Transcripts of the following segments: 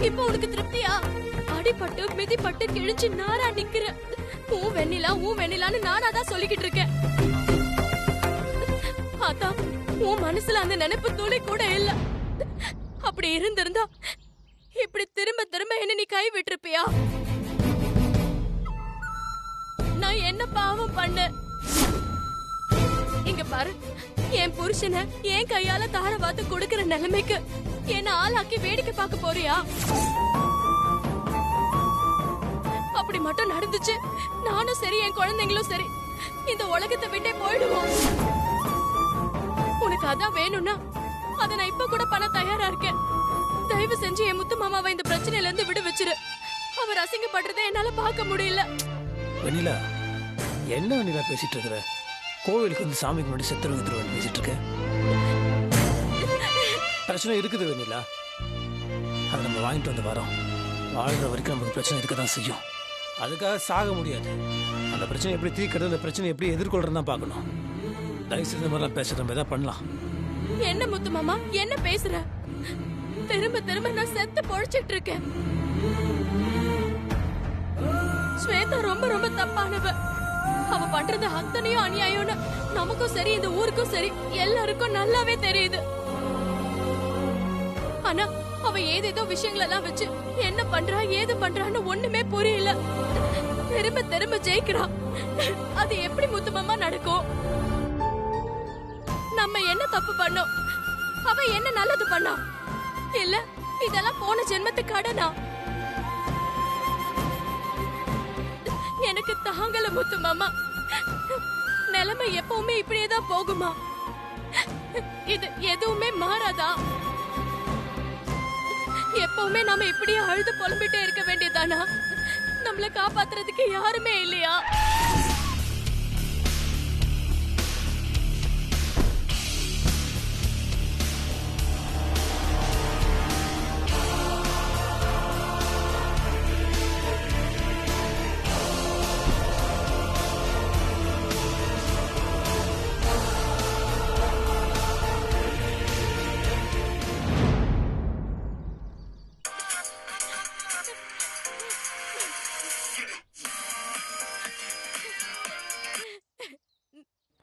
இப்ப உனக்கு திருப்தியா? அடிபட்டு மிதிப்பட்டு கிழிச்சு நாரா நிக்கிற. ஊ வெண்ணிலான்னு நானா தான் சொல்லிக்கிட்டு இருக்கேன். அதான் உன் மனசுல அந்த நினைப்பு துளி கூட இல்ல. அப்படி இருந்திருந்தா இப்படி திரும்ப திரும்ப என்ன நீ கை விட்டுருப்பியா? நான் என்ன பாவம் பண்ண? இங்க பாரு, என் புருஷனை என் கையால தார வாத்து கொடுக்கிற நிலைமைக்கு என்ன ஆளாக்கி வேடிக்கை பார்க்க போறியா? அப்படி மட்டும் நடந்துச்சு, நானும் சரி என் குழந்தைங்களும் சரி இந்த உலகத்தை விட்டே போயிடுவோம். உனக்கு அதான் வேணும்னா அத நான் இப்ப கூட பண்ண தயாரா இருக்கேன். தயவு செஞ்சு என் முத்து மாமாவை இந்த பிரச்சனையில இருந்து விடு வச்சிரு. அவர் அசிங்கப்படுறதை என்னால பார்க்க முடியல. வெண்ணிலா, என்ன வெண்ணிலா பேசிட்டு இருக்கிற? கோவிலுக்கு வந்து சாமிக்கு முன்னாடி செத்துருவன் பேசிட்டு இருக்க. பிரச்சனை இருக்குது வெண்ணிலா, அதை நம்ம வாங்கிட்டு வந்து வரோம். வாழ்ற வரைக்கும் நமக்கு பிரச்சனை இருக்க தான் செய்யும். அதுக்காக சாக முடியாது. அந்த பிரச்சனை எப்படி தீர்க்கிறது, அந்த பிரச்சனை எப்படி எதிர்கொள்றதுன்னு தான் பார்க்கணும். தயவுசெய்து இந்த மாதிரிலாம் பேசுற நம்ம எதாவது பண்ணலாம். என்ன முத்து மாமா என்ன பேசுற? திரும்ப திரும்ப நான் செத்து பொழைச்சிட்டு இருக்கேன். ஸ்வேதா ரொம்ப ரொம்ப தப்பானவ. அவ பண்றது அத்தனையும் அநியாயம்னு நமக்கும் சரி இந்த ஊருக்கும் சரி எல்லாருக்கும் நல்லாவே தெரியுது. ஆனா அவ ஏதேதோ விஷயங்கள் எல்லாம் வச்சு என்ன பண்றா ஏது பண்றான்னு ஒண்ணுமே புரியல. திரும்ப திரும்ப ஜெயிக்கிறா. அது எப்படி முத்து மாமா நடக்கும்? நம்ம என்ன தப்பு பண்ணோம்? அவ என்ன நல்லது பண்ணா? இல்ல இதெல்லாம் போன ஜென்மத்து கடனா? எனக்கு தாங்கல முத்து மாமா. நிலைமை எப்பவுமே இப்படியேதான் போகுமா? இது எதுவுமே மாறாதா? எப்பவுமே நாம இப்படியே அழுது புலம்பிட்டே இருக்க வேண்டியதானா? நம்மள காப்பாத்துறதுக்கு யாருமே இல்லையா?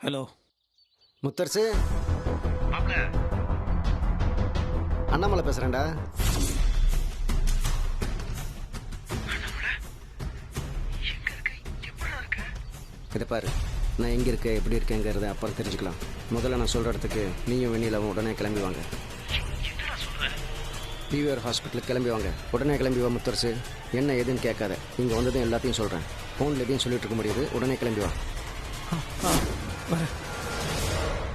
ஹலோ முத்தரசு, அண்ணாமலை பேசுறேன்டா. இதை பாரு, நான் எங்கே இருக்கேன் எப்படி இருக்கேங்கிறத அப்புறம் தெரிஞ்சுக்கலாம். முதல்ல நான் சொல்கிற இடத்துக்கு நீயும் வெண்ணிலாவும் உடனே கிளம்பி வாங்க. பிவிஆர் ஹாஸ்பிட்டலுக்கு கிளம்பி வாங்க. உடனே கிளம்பி வா முத்தரசு. என்ன எதுன்னு கேட்காத. இங்கே வந்ததும் எல்லாத்தையும் சொல்கிறேன். ஃபோனில் எதையும் சொல்லிட்டு இருக்க முடியாது. உடனே கிளம்பி வா.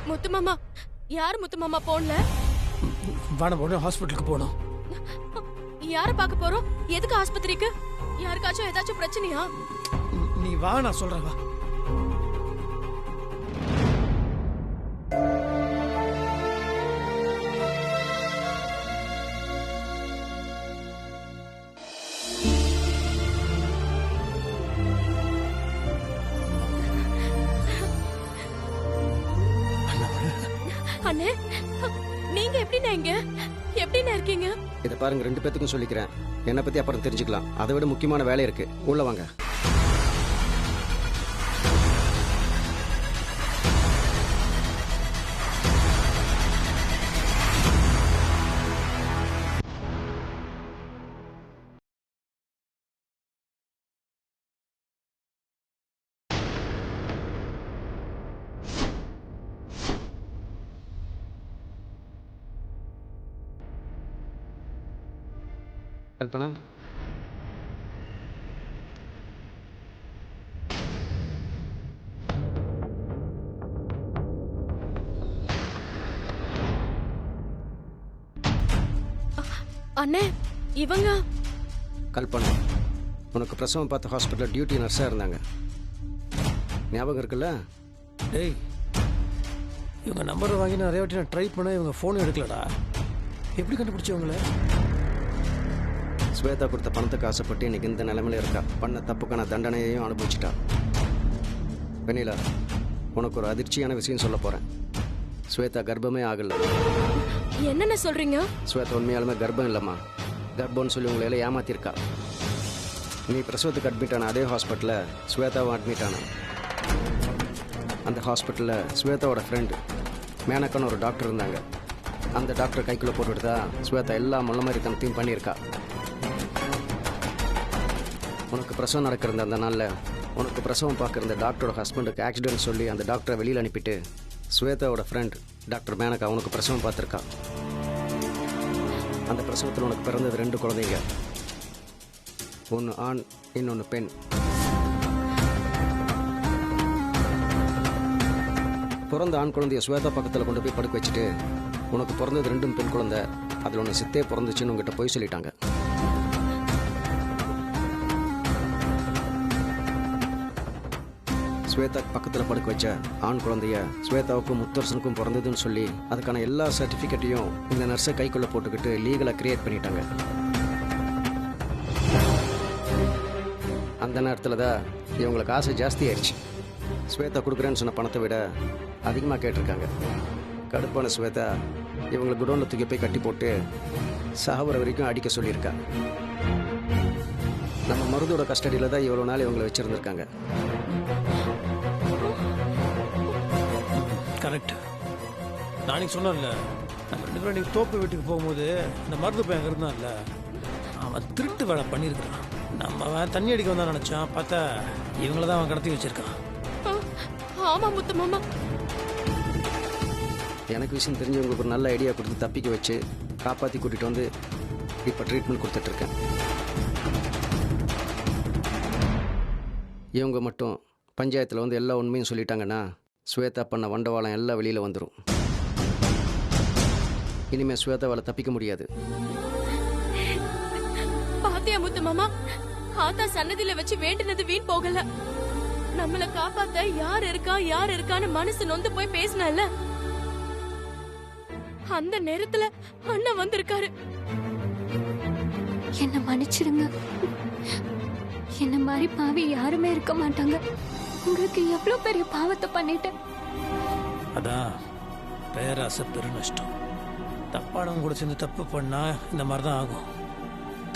முத்து மாமா, யார் முத்து மாமா போன்ல? வாடா, உடனே ஹாஸ்பிட்டலுக்கு போகணும். யார பார்க்க போறோம்? எதுக்கு ஆஸ்பத்திரிக்கு? யாருக்காச்சும் ஏதாச்சும் பிரச்சனையா? நீ வா, நான் சொல்றேன் வா. அண்ணே, நீங்க எப்படிண்ணே இங்க? எப்படிண்ணே இருக்கீங்க? இதை பாருங்க, 2 பேத்துக்கும் சொல்லிக்கிறேன். என்னை பற்றி அப்புறம் தெரிஞ்சுக்கலாம். அதை விட முக்கியமான வேலை இருக்கு. உள்ள வாங்க. கல்பனா, அண்ணே இவங்க? கல்பனா உனக்கு பிரசவம் பார்த்த ஹாஸ்பிட்டலில் டியூட்டி நர்ஸாக இருந்தாங்க. ஞாபகம் இருக்குல்ல? டேய், இவங்க நம்பரை வாங்கி நிறைய வாட்டி நான் ட்ரை பண்ண, இவங்க ஃபோன் எடுக்கலடா. எப்படி கண்டுபிடிச்சவங்கள? ஸ்வேதா கொடுத்த பணத்துக்கு ஆசைப்பட்டு இன்னைக்கு இந்த நிலைமையில இருக்கா. பண்ண தப்புக்கான தண்டனையையும் அனுபவிச்சிட்டா. வெண்ணிலா, உனக்கு ஒரு அதிர்ச்சியான விஷயம் சொல்ல போறேன். ஸ்வேதா கர்ப்பமே ஆகல. என்னென்ன சொல்றீங்க? ஸ்வேதா உண்மையாலுமே கர்ப்பம் இல்லைம்மா. கர்ப்பம்னு சொல்லி உங்களை எல்லாம் ஏமாத்திருக்கா. நீ பிரசவத்துக்கு அட்மிட் ஆன அதே ஹாஸ்பிட்டலில் ஸ்வேதாவும் அட்மிட் ஆனான். அந்த ஹாஸ்பிட்டலில் ஸ்வேதாவோட ஃப்ரெண்டு மேனக்கான்னு ஒரு டாக்டர் இருந்தாங்க. அந்த டாக்டர் கைக்குள்ளே போட்டுட்டு தான் ஸ்வேதா எல்லா முள்ள மாதிரி தனத்தையும் பண்ணியிருக்கா. உனக்கு பிரசவம் நடக்கிற அந்த நாளில் உனக்கு பிரசவம் பார்க்குற இந்த டாக்டரோட ஹஸ்பண்டுக்கு ஆக்சிடென்ட் சொல்லி அந்த டாக்டரை வெளியில் அனுப்பிட்டு ஸ்வேதாவோட ஃப்ரெண்ட் டாக்டர் மேனகா உனக்கு பிரசவம் பார்த்துருக்கா. அந்த பிரசவத்தில் உனக்கு பிறந்தது 2 குழந்தைங்க. ஒன்று ஆண், இன்னொன்று பெண். பிறந்த ஆண் குழந்தைய ஸ்வேதா பக்கத்தில் கொண்டு போய் படுக்க வச்சுட்டு உனக்கு பிறந்தது 2 பெண் குழந்தை, அதில் ஒன்று சித்தே பிறந்துச்சுன்னு உங்ககிட்ட போய் சொல்லிட்டாங்க. ஸ்வேதா பக்கத்தில் படுக்க வச்ச ஆண் குழந்தைய ஸ்வேதாவுக்கும் முத்தரசனுக்கும் பிறந்ததுன்னு சொல்லி அதுக்கான எல்லா சர்டிஃபிகேட்டையும் இந்த நர்ஸை கைக்குள்ளே போட்டுக்கிட்டு லீகலாக கிரியேட் பண்ணிட்டாங்க. அந்த நேரத்தில் தான் இவங்களுக்கு ஆசை ஜாஸ்தி ஆயிடுச்சு. ஸ்வேதா கொடுக்குறேன்னு சொன்ன பணத்தை விட அதிகமாக கேட்டிருக்காங்க. கடுப்பான ஸ்வேதா இவங்களை குடோனில் தூக்கி போய் கட்டி போட்டு சாவர வரைக்கும் அடிக்க சொல்லியிருக்கா. நம்ம மருந்தோட கஸ்டடியில் தான் இவ்வளோ நாள் இவங்களை வச்சுருந்துருக்காங்க. கரெக்ட். நாளைக்கு சொன்னேன்ல, நம்ம 2 பேரும் நீங்கள் தோப்பு வீட்டுக்கு போகும்போது இந்த மருந்து பையன் இருந்தான்ல, அவன் திருட்டு வேலை பண்ணியிருக்கான். நம்ம தண்ணி அடிக்க வந்தான் நினச்சான், பார்த்தா இவங்கள தான் அவன் கடத்தி வச்சிருக்கான். ஆமா முத்து மாமா. எனக்கு விஷயம் தெரிஞ்சவங்களுக்கு ஒரு நல்ல ஐடியா கொடுத்து தப்பிக்க வச்சு காப்பாற்றி கூட்டிகிட்டு வந்து இப்போ ட்ரீட்மெண்ட் கொடுத்துட்ருக்கேன். இவங்க மட்டும் பஞ்சாயத்தில் வந்து எல்லா உண்மையும் சொல்லிட்டாங்கன்னா ஸ்வேதா பண்ண வண்டவாளம் எல்லாம் வெளியில் வந்துடும். இனிமேல் ஸ்வேதாவால் தப்பிக்க முடியாது. பாத்தியா முத்து மாமா, ஆத்தா சன்னதியில வச்சு வேண்டினது வீண் போகல. நம்மள காப்பாத்த யார் இருக்கான்னு மனசு நொந்து போய் பேசினல, அந்த நேரத்துல அண்ணன் வந்திருக்காரு. என்ன மன்னிச்சிடுங்க. என்ன மாதிரி பாவி யாருமே இருக்க மாட்டாங்க. உங்களுக்கு எவ்வளவு பெரிய பாவத்தை பண்ணிட்டேன். அதான் பேராசை பெருநஷ்டம். தப்பானவங்க கூட சேர்ந்து தப்பு பண்ணா இந்த மாதிரி தான் ஆகும்.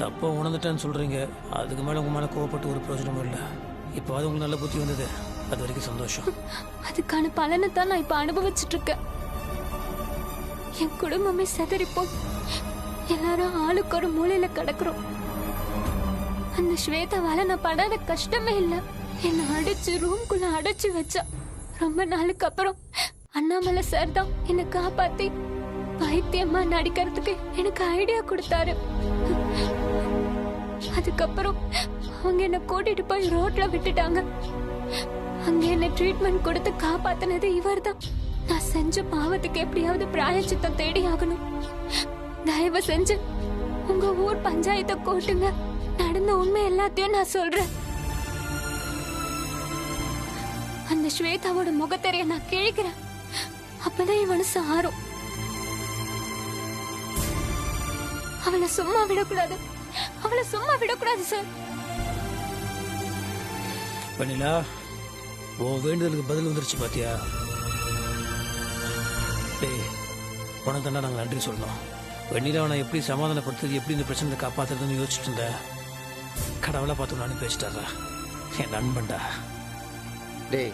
தப்பை உணர்ந்துட்டேன்னு சொல்றீங்க, அதுக்கு மேலே உங்க மேலே கோவப்பட்டு ஒரு பிரயோஜனமும் இல்லை. இப்போ அது உங்களுக்கு நல்ல புத்தி வந்தது, அது வரைக்கும் சந்தோஷம். அதுக்கான பலனை தான் நான் இப்ப அனுபவிச்சுட்டு இருக்கேன். என் குடும்பமே செதறிப்போம். எல்லாரும் ஆளுக்கு ஒரு மூலையில கிடக்குறோம். அந்த ஸ்வேதாவால நான் படாத கஷ்டமே இல்லை. என்னை அடிச்சு ரூம்குள்ள அடைச்சு வச்சா. ரொம்ப நாளுக்கு அப்புறம் அண்ணாமலை சார் தான் என்னை காப்பாத்தி வைத்தியமா நடிக்கிறதுக்கு எனக்கு ஐடியா கொடுத்தாரு. அதுக்கப்புறம் அவங்க என்ன கூட்டிட்டு போய் ரோட்ல விட்டுட்டாங்க. அங்க என்ன ட்ரீட்மெண்ட் கொடுத்து காப்பாத்தினது இவர் தான். நான் செஞ்ச பாவத்துக்கு எப்படியாவது பிராயச்சித்தம் தேடி ஆகணும். தயவு செஞ்சு உங்க ஊர் பஞ்சாயத்தை கூட்டுங்க. நடந்த உண்மை எல்லாத்தையும் நான் சொல்றேன். அந்த ஸ்வேதாவோட முகத்தெரிய நான் கிழிக்கிறேன். அப்பதான் என் மனசு ஆறும். அவளை சும்மா விடக்கூடாது. அவளை சும்மா விடக்கூடாது சார். பண்ணிலா, உன் வேண்டுதலுக்கு பதில் வந்துருச்சு பாத்தியா? டேய், உனக்கு தானே நாங்கள் நன்றி சொல்லணும். வெண்ணிலா அவனை எப்படி சமாதானப்படுத்துறது, எப்படி இந்த பிரச்சனை காப்பாற்றுறதுன்னு யோசிச்சுட்டு இருந்தேன். கடவுளை பார்த்து நான் பேசிட்டாரா, என் நண்பன்டா. டேய்,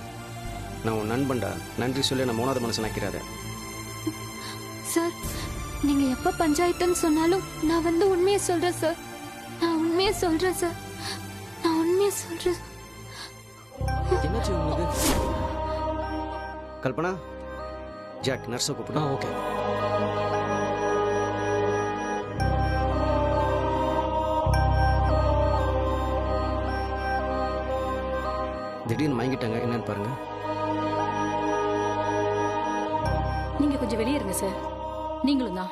நான் உன் நண்பன்டா. நன்றி சொல்லி நான் 3வது மனுஷன் ஆக்கிறாத சார். நீங்க எப்ப பஞ்சாயத்துன்னு சொன்னாலும் நான் வந்து உண்மையை சொல்றேன் சார். நான் உண்மையை சொல்றேன் சார். நான் உண்மையை சொல்றேன். என்னாச்சு உங்களுக்கு? கல்பனா, ஜாக் நர்ஸை கூப்பிடு. ஓகே. திடீர்னு மயங்கிட்டாங்க, என்னன்னு பாருங்க. நீங்க கொஞ்சம் வெளியே இருங்க சார். நீங்களும் தான்.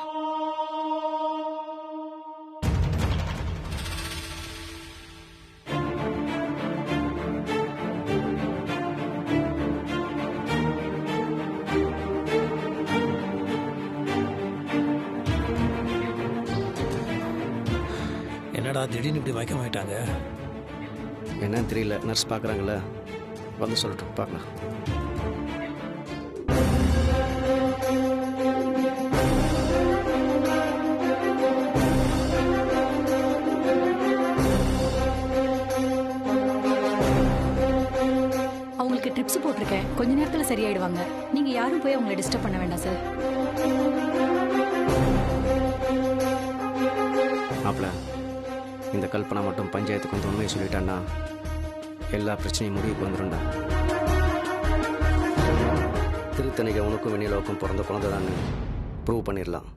என்னடா திடீர்னு இப்படி மயக்கமாயிட்டாங்க? என்னன்னு தெரியல. நர்ஸ் பார்க்குறாங்களா, வந்து சொல்லட்டும், பார்க்கலாம். ட்ரிப்ஸ் போட்டிருக்கேன், கொஞ்ச நேரத்துல சரியாயிடுவாங்க. நீங்க யாரும் போய் அவங்களை டிஸ்டர்ப் பண்ண வேண்டாம் சார். மாப்பிள்ள, இந்த கல்பனா மட்டும் பஞ்சாயத்துக்கு வந்து உண்மையை சொல்லிட்டான்னா எல்லா பிரச்சனையும் முடிவுக்கு வந்துடும்டா. திருத்தணிக்கு உனக்கும் வெண்ணிலாவுக்கும் பிறந்த குழந்தை தான் ப்ரூவ் பண்ணிடலாம்.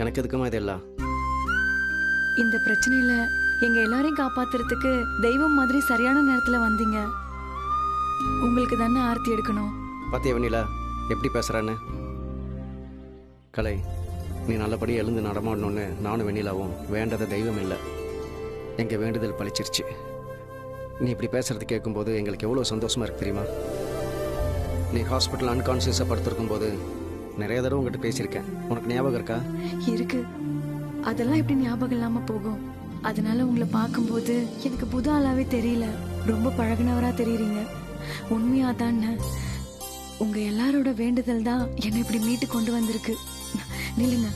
எனக்கு எதுக்குமா இதெல்லாம்? இந்த பிரச்சனையில எங்க எல்லாரையும் காப்பாத்துறதுக்கு தெய்வம் மாதிரி சரியான நேரத்துல வந்தீங்க. உங்களுக்கு தானே ஆர்த்தி எடுக்கணும். பாத்தியா வெண்ணிலா எப்படி பேசுறான்னு? கலை, நீ நல்லபடி எழுந்து நடமாடணும்னு நானும் வெண்ணிலாவும் வேண்டத தெய்வம் இல்லை, எங்க வேண்டுதல் பழிச்சிருச்சு. நீ இப்படி பேசுறது கேட்கும்போது எங்களுக்கு எவ்வளோ சந்தோஷமா இருக்கு தெரியுமா? நீ ஹாஸ்பிட்டல் அன்கான்சியஸாக படுத்திருக்கும் போது நிறைய தடவை உங்ககிட்ட பேசியிருக்கேன். உனக்கு ஞாபகம் இருக்கா? இருக்கு. அதெல்லாம் எப்படி ஞாபகம் இல்லாம போகும்? அதனால உங்களை பார்க்கும்போது எனக்கு புது ஆளாவே தெரியல, ரொம்ப பழகினவரா தெரியுறீங்க. உண்மையா தானே? உங்க எல்லாரோட வேண்டுதல் தான் என்னை இப்படி மீட்டு கொண்டு வந்திருக்கு. நில்லுங்க.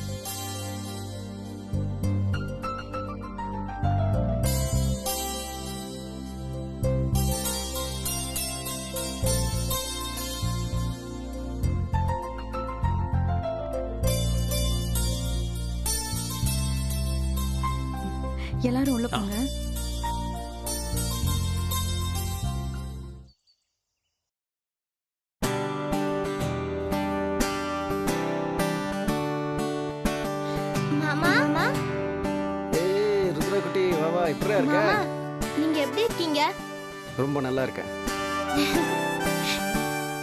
எல்லாரும் உள்ள போங்க. மாமா, ஏய் ருத்ரகுட்டி, வா இப்படியா இருக்க? மாமா, நீங்க எப்படி இருக்கீங்க? ரொம்ப நல்லா இருக்கேன்.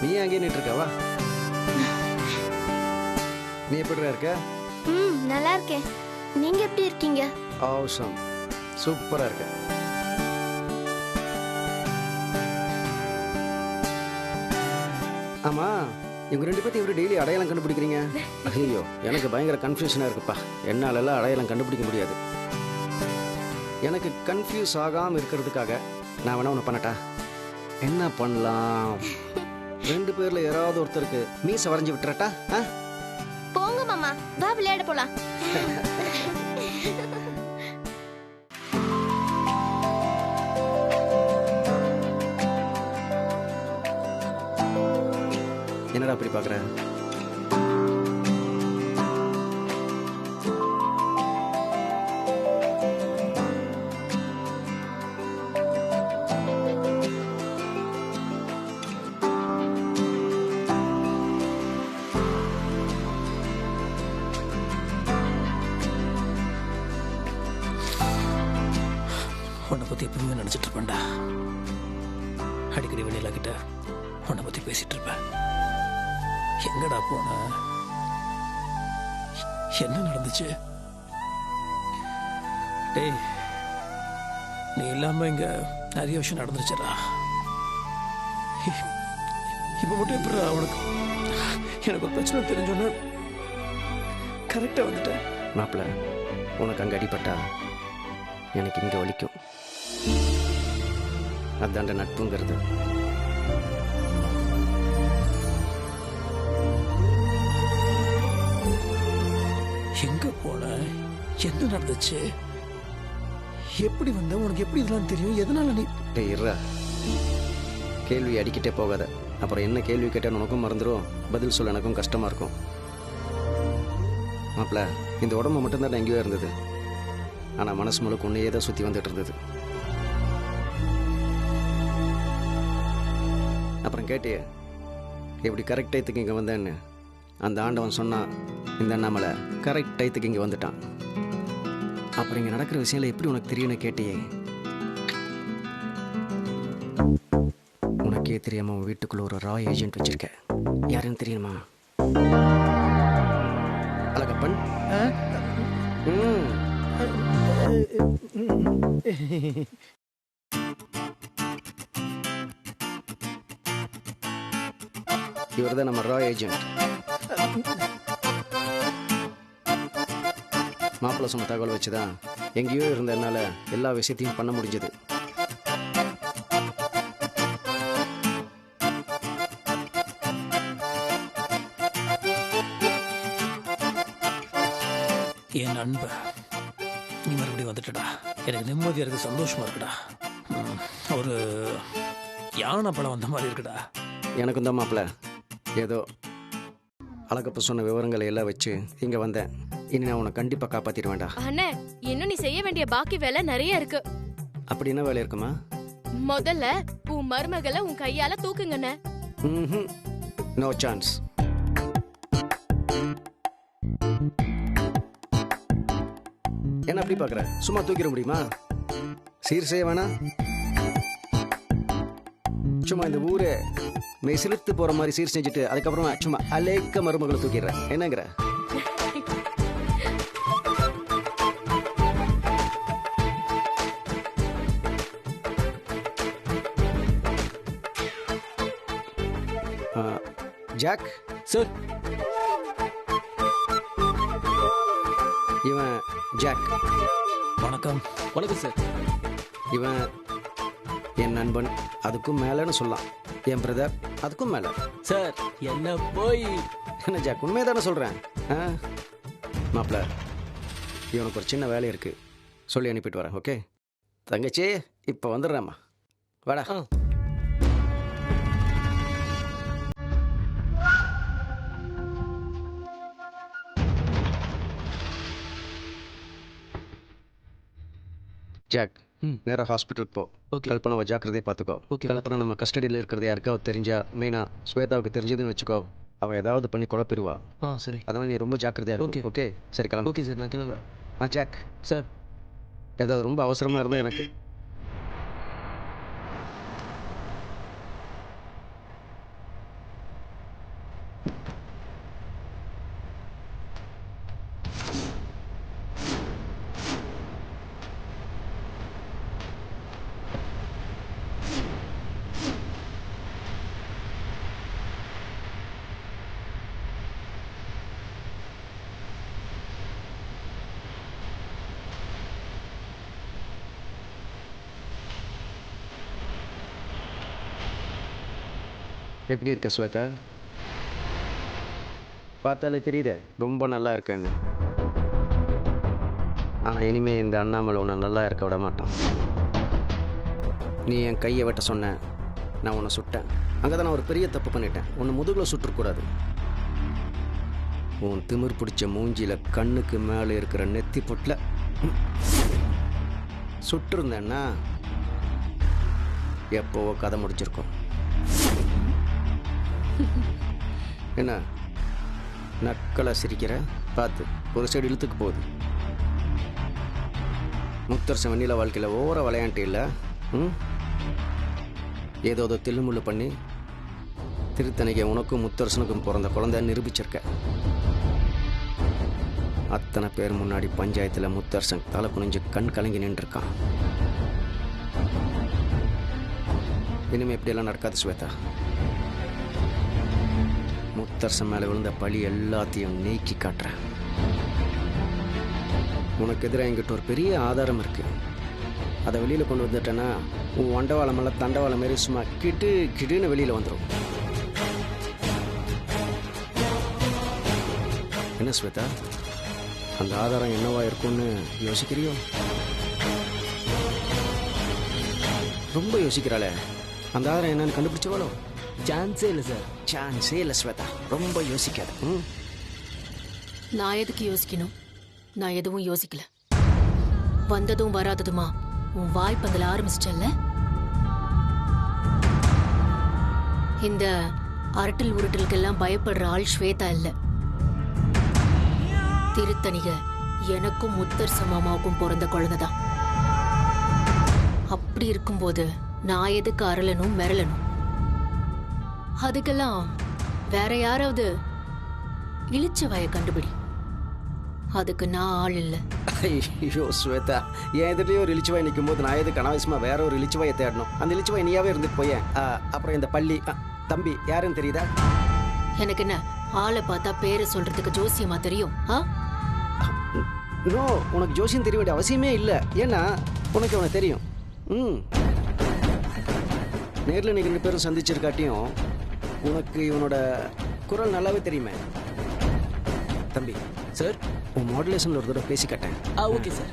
நீ அங்கேயே நின்று இருக்க, வா. நீ எப்படியா இருக்க? நல்லா இருக்கேன். நீங்க எப்படி இருக்கீங்க? ஆசம், சூப்பரா இருக்க. ஆமா, இவங்க ரெண்டு பேர்த்தையும் எப்படி டெய்லி அடையாளம் கண்டுபிடிக்கிறீங்க? ஐயோ, எனக்கு பயங்கர கன்ஃபியூஷனா இருக்குப்பா. என்னாலெல்லாம் அடையாளம் கண்டுபிடிக்க முடியாது. எனக்கு கன்ஃபியூஸ் ஆகாம இருக்கிறதுக்காக நான் வேணா ஒன்று பண்ணட்டா? என்ன பண்ணலாம்? ரெண்டு பேர்ல யாராவது ஒருத்தருக்கு மீசை வரைஞ்சி விட்டுறட்டா? போங்க மாமா, வா விளையாட போலாம். என்னடா அப்படி பார்க்குற? உன்னை பற்றி எப்பவுமே நினச்சிட்டு இருப்பேன்டா. அடிக்கடி வெண்ணிலா கிட்ட உன்னை பற்றி பேசிட்டு இருப்பேன். எங்கடா போன? என்ன நடந்துச்சு? டேய், நீ இல்லாம இங்க நிறைய விஷயம் நடந்துருச்சுடா. இப்ப மட்டும் எப்படிடா உனக்கு எனக்கு ஒரு பிரச்சனை தெரிஞ்சோன்னு கரெக்டா வந்துட்டேன். மாப்பிள்ள, உனக்கு அங்கே அடிபட்டா எனக்கு இங்கே வலிக்கும். அதாண்ட நட்புங்கிறது. எங்க போன? என்ன நடந்துச்சு? எப்படி வந்த? உனக்கு எப்படி இதெல்லாம் தெரியும்? எதனால நீ? டேய் இருடா, கேள்வி அடிக்கிட்டே போகாத. அப்புறம் என்ன கேள்வி கேட்டால் உனக்கும் மறந்துடும், பதில் சொல்ல எனக்கும் கஷ்டமா இருக்கும். மாப்பிள்ள, இந்த உடம்பு மட்டும்தான் எங்கேயோ இருந்தது, ஆனால் மனசு முழுக்க ஒன்றையே தான் சுற்றி வந்துட்டு இருந்தது. அப்புறம் கேட்டியே எப்படி கரெக்ட் டயத்துக்கு இங்கே வந்தேன்னு? அந்த ஆண்டவன் சொன்னான், இந்த அண்ணாமலை கரெக்ட் டயத்துக்கு இங்கே வந்துட்டான். அப்புறம் இங்கே நடக்கிற விஷயம்ல எப்படி உனக்கு தெரியும்னு கேட்டியே. உனக்கே தெரியாம உன் வீட்டுக்குள்ள ஒரு ரா ஏஜென்ட் வச்சிருக்க. யாருன்னு தெரியுமா? அழகப்பன். இவர் தான் நம்ம ரா ஏஜென்ட். மாப்பிள்ளை சொன்ன தகவல் வச்சுதான் எங்கேயோ இருந்ததுனால எல்லா விஷயத்தையும் பண்ண முடிஞ்சது. என் நண்ப நீ மறுபடியும் வந்துட்டடா. எனக்கு நிம்மதியாக இருக்கு, சந்தோஷமா இருக்குடா. ஒரு யானை பழம் வந்த மாதிரி இருக்குடா. எனக்கும் தான் மாப்பிள்ள ஏதோ அழகப்ப சொன்ன விவரங்களை எல்லாம் வச்சு இங்க வந்தேன். இனி நான் உன்னை கண்டிப்பா காப்பாத்திடுவேன்டா. அண்ணே, இன்னும் நீ செய்ய வேண்டிய பாக்கி வேலை நிறைய இருக்கு. அப்படி என்ன வேலை இருக்குமா? முதல்ல உன் மருமகளை உன் கையால தூக்குங்கண்ணே. No chance. என்ன அப்படி பாக்குற? சும்மா தூக்கிட முடியுமா? சீர் செய்ய வேணாம். சும்மா இந்த ஊரே மெசிலுத்து போற மாதிரி சீர் செஞ்சுட்டு அதுக்கப்புறமா சும்மா அலேக்க மருமகளை தூக்கிடுறேன். என்னங்கிற? Jack sir. இவன் ஜாக். வணக்கம். வணக்கம் சார். இவன் என் நண்பன், அதுக்கும் மேலன்னு சொல்லலாம். என் பிரதர், அதுக்கும் மேல. சார் என்ன போய் என்ன ஜாக், உண்மையை தானே சொல்றேன். மாப்பிள்ள, இவனுக்கு ஒரு சின்ன வேலை இருக்கு, சொல்லி அனுப்பிட்டு வரேன். ஓகே தங்கச்சி, இப்போ வந்துடுறேம்மா. வாடா. ஜாக், நேராக ஹாஸ்பிட்டலுக்கு போ. ஓகே. கல்பனாவை ஜாக்கிரதையை பார்த்துக்கோ. ஓகே. கல்பனா நம்ம கஸ்டடியில் இருக்கிறது யாருக்காவது தெரிஞ்சா, மெயினாக ஸ்வேதாவுக்கு தெரிஞ்சதுன்னு வச்சுக்கோ, அவள் ஏதாவது பண்ணி குழப்பிடுவா. சரி. அதனால் நீ ரொம்ப ஜாக்கிரதையாக ஓகே. ஓகே. சரி கிளம்பு. ஓகே சார், நான் கிளம்புறேன். Jack sir. ஏதாவது ரொம்ப அவசரமாக இருந்தால் எனக்கு எப்படி இருக்க ஸ்வேதா? பார்த்தாலே தெரியுதே ரொம்ப நல்லா இருக்கேன்னு. ஆனால் இனிமேல் இந்த அண்ணாமலை உன்னை நல்லா இருக்க விட மாட்டான். நீ என் கையை வெட்ட சொன்ன, நான் உன்னை சுட்டேன். அங்கே தான் நான் ஒரு பெரிய தப்பு பண்ணிட்டேன். உன்னை முதுகில் சுட்டுறக்கூடாது. உன் திமிர் பிடிச்ச மூஞ்சியில் கண்ணுக்கு மேலே இருக்கிற நெத்தி பொட்டில் சுட்டிருந்தேன்னா எப்போவோ கதை முடிச்சிருக்கோம். என்ன நக்கலை சிரிக்கிற? பார்த்து, ஒரு சைடு இழுத்துக்கு போகுது. முத்தரசன் வெண்ணில வாழ்க்கையில் ஓர விளையாண்டு இல்லை. ஏதோ தில்லுமுள்ளு பண்ணி திருத்தணிக்கு உனக்கும் முத்தரசனுக்கும் பிறந்த குழந்தை நிரூபிச்சிருக்க. அத்தனை பேர் முன்னாடி பஞ்சாயத்தில் முத்தரசன் தலை குனிஞ்சு கண் கலங்கி நின்றுருக்கான். இனிமே இப்படியெல்லாம் நடக்காது ஸ்வேதா. முத்தரசன் மேலே விழுந்த பழி எல்லாத்தையும் நீக்கி காட்டுறேன். உனக்கு எதிராக என்கிட்ட ஒரு பெரிய ஆதாரம் இருக்கு. அதை வெளியில் கொண்டு வந்துட்டேன்னா உன் வண்டவாளமெல்லாம் தண்டவாளம் மாரி சும்மா கிடுன்னு வெளியில் வந்துடும். என்ன ஸ்வேதா, அந்த ஆதாரம் என்னவா இருக்கும்னு யோசிக்கிறியோ? ரொம்ப யோசிக்கிறாளே. அந்த ஆதாரம் என்னன்னு கண்டுபிடிச்சவாளோ? சான்ஸே இல்லை சார். சான்ஸே இல்லை ஸ்வேதா, ரொம்ப யோசிக்காத. நான் எதுக்கு யோசிக்கணும்? நான் எதுவும் யோசிக்கல. வந்ததும் வராததுமா உன் வாய்ப்பந்தில் ஆரம்பிச்சிட்டல்ல. இந்த அரட்டல் உருட்டலுக்கெல்லாம் பயப்படுற ஆள் ஸ்வேதா இல்ல. திருத்தணிக எனக்கும் முத்தரச மாமாவுக்கும் பிறந்த குழந்தைதான். அப்படி இருக்கும்போது நான் எதுக்கு அரளனும் மிரளணும்? அதுக்கெல்லாம் வேற யாராவது இளிச்சவாய கண்டுபிடி. அதுக்கு நான் ஆள் இல்லை. ஐயோ ஸ்வேதா, என் எதிரிலேயே ஒரு இளிச்சுவாய் நிற்கும் போது நான் எதுக்கு அனாவசியமா வேற ஒரு இளிச்சுவாயை தேடணும்? அந்த இளிச்சுவாய் நீயாவே இருந்துட்டு போயேன். அப்புறம் இந்த பள்ளி தம்பி யாருன்னு தெரியுதா? எனக்கு என்ன, ஆளை பார்த்தா பேரை சொல்றதுக்கு ஜோசியமா தெரியும்? நோ, உனக்கு ஜோசியம் தெரிய வேண்டிய அவசியமே இல்லை. ஏன்னா உனக்கு அவனை தெரியும். நேரில் நீங்க 2 பேரும் சந்திச்சிருக்காட்டியும் உனக்கு இவனோட குரல் நல்லாவே தெரியுமே. தம்பி சார், உன் மாடுலேஷன்ல ஒரு தடவை பேசி கட்டேன். Okay sir.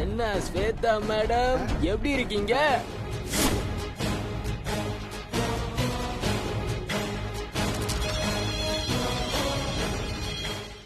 என்ன ஸ்வேதா மேடம், எப்படி இருக்கீங்க?